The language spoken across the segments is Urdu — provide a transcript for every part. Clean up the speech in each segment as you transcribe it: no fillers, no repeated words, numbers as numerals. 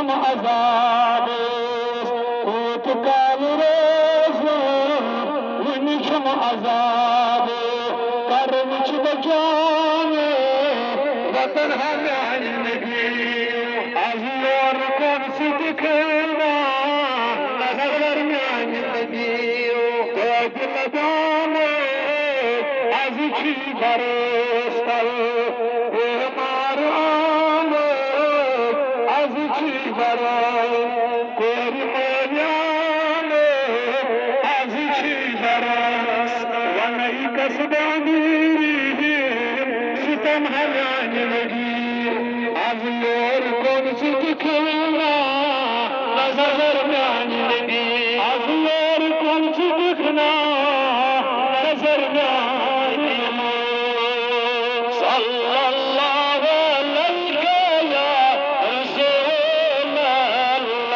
ونشم عذابي وتقال رزق ونشم عذابي كرمك بجاني وطنها عن النبي أزوركم صدقنا نظرنا عن النبي قد مدامك أزكي برستل ومار آمك أزكي برستل كوري مليانك أزكي برستل ونيك سباني ستم هنان نبي أزوركم صدقنا نظرنا عن النبي أزوركم صدقنا نظرنا عن النبي صلى الله عليك يا رسول الله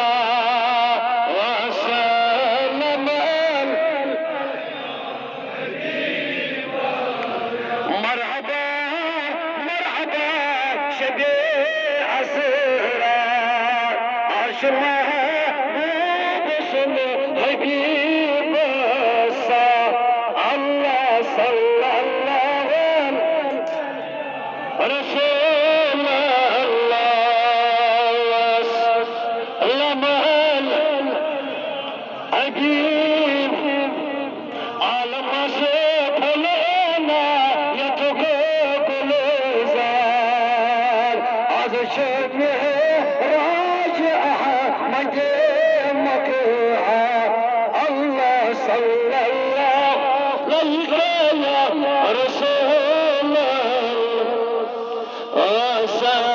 وسلم مرحبا مرحبا شبيه أسرار عشرة بسم حبيب الصار الله صلى الله عليه رسول الله وسلم حبيب عالم سيطلعنا يتقى كل زار عز شبه راجعها مقيمك الله صلى الله عليه يا رسول الله